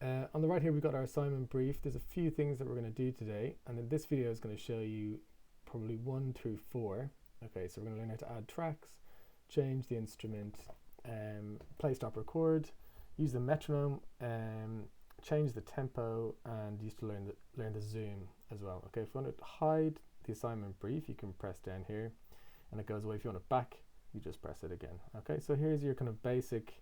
On the right here, we've got our assignment brief. There's a few things that we're going to do today, and then this video is going to show you probably 1 through 4. Okay, so we're going to learn how to add tracks, change the instrument, play, stop, record, use the metronome, change the tempo, and used to learn the zoom as well. Okay, if you want to hide the assignment brief, you can press down here, and it goes away. If you want it back, you just press it again. Okay, so here's your kind of basic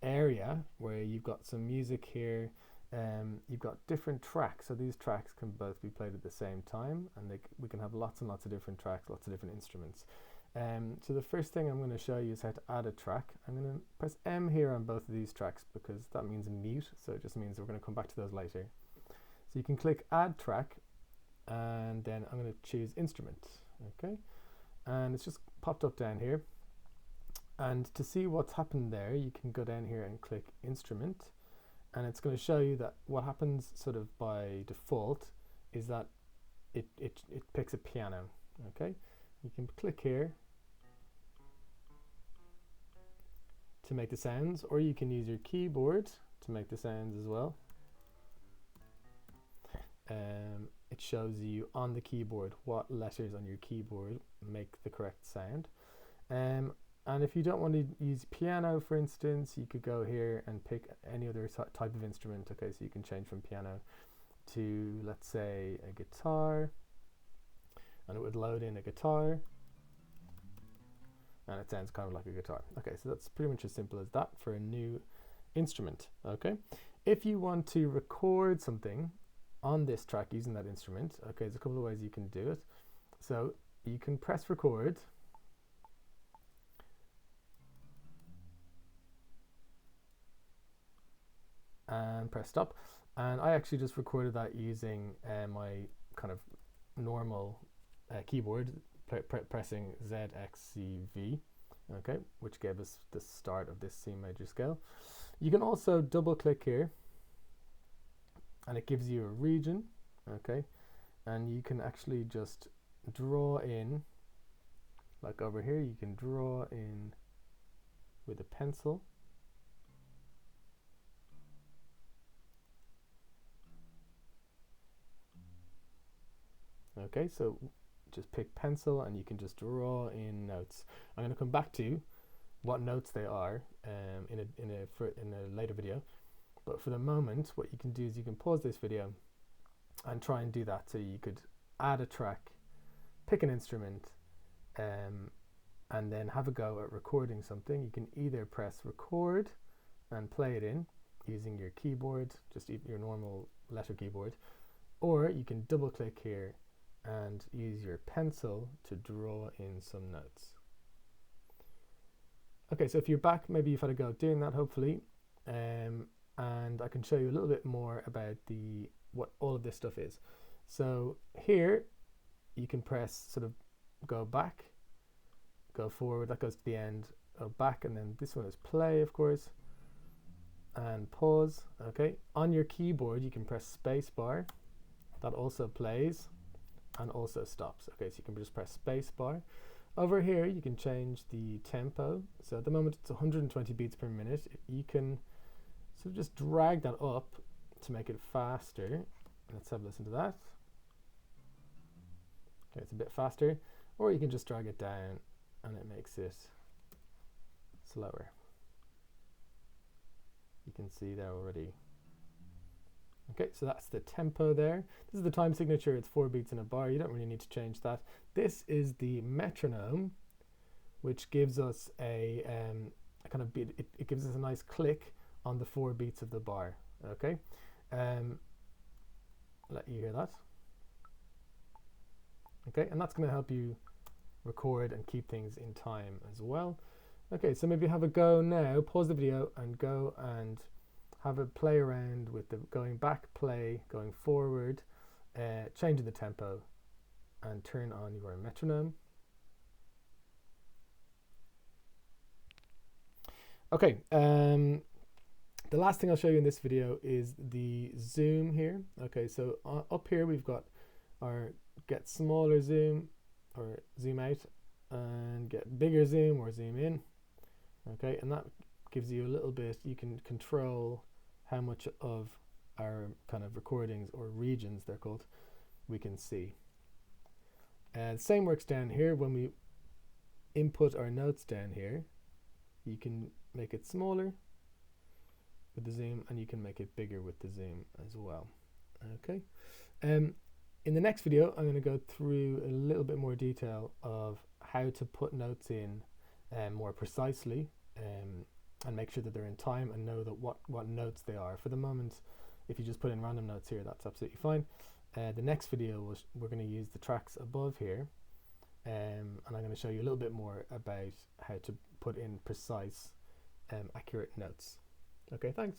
area where you've got some music here. You've got different tracks, so these tracks can both be played at the same time, and we can have lots and lots of different tracks, lots of different instruments. So the first thing I'm going to show you is how to add a track. I'm going to press M here on both of these tracks because that means mute, so it just means we're going to come back to those later. So you can click add track, and then I'm going to choose instrument. Okay, and it's just popped up down here. And to see what's happened there, you can go down here and click instrument, and it's going to show you that what happens sort of by default is that it picks a piano. Okay, you can click here to make the sounds, or you can use your keyboard to make the sounds as well. It shows you on the keyboard what letters on your keyboard make the correct sound. And if you don't want to use piano, for instance, you could go here and pick any other type of instrument. Okay, so you can change from piano to, let's say, a guitar, and it would load in a guitar, and it sounds kind of like a guitar. Okay, so that's pretty much as simple as that for a new instrument. Okay, if you want to record something on this track using that instrument, okay, there's a couple of ways you can do it. So you can press record, and press stop, and I actually just recorded that using my kind of normal keyboard, pressing ZXCV, okay, which gave us the start of this C major scale. You can also double click here, and it gives you a region, okay, and you can actually just draw in, like over here, you can draw in with a pencil. Okay, so just pick pencil and you can just draw in notes. I'm going to come back to what notes they are in a later video, but for the moment what you can do is you can pause this video and try and do that. So you could add a track, pick an instrument, and then have a go at recording something. You can either press record and play it in using your keyboard, just your normal letter keyboard, or you can double click here and use your pencil to draw in some notes. Okay, so if you're back, maybe you've had a go at doing that, hopefully, and I can show you a little bit more about what all of this stuff is. So here you can press sort of go back, go forward, that goes to the end, go back, and then this one is play, of course, and pause. Okay, on your keyboard you can press space bar, that also plays and also stops. Okay, so you can just press space bar. Over here you can change the tempo. So at the moment it's 120 beats per minute. You can sort of just drag that up to make it faster. Let's have a listen to that. Okay, it's a bit faster. Or you can just drag it down and it makes it slower. You can see there already. Okay, so that's the tempo there. This is the time signature. It's 4 beats in a bar. You don't really need to change that. This is the metronome, which gives us a kind of beat. It gives us a nice click on the 4 beats of the bar. Okay, let you hear that. Okay, and that's going to help you record and keep things in time as well. Okay, so maybe have a go now. Pause the video and go and have a play around with the going back, play, going forward, changing the tempo, and turn on your metronome. Okay, the last thing I'll show you in this video is the zoom here. Okay, so up here we've got our get smaller zoom or zoom out, and get bigger zoom or zoom in. Okay, and that gives you a little bit, you can control how much of our kind of recordings, or regions they're called, we can see. And same works down here. When we input our notes down here, you can make it smaller with the zoom, and you can make it bigger with the zoom as well. Okay. In the next video, I'm going to go through a little bit more detail of how to put notes in more precisely, and make sure that they're in time and know that what notes they are. For the moment, if you just put in random notes here, that's absolutely fine. The next video, we're going to use the tracks above here, and I'm going to show you a little bit more about how to put in precise, accurate notes. Okay, thanks.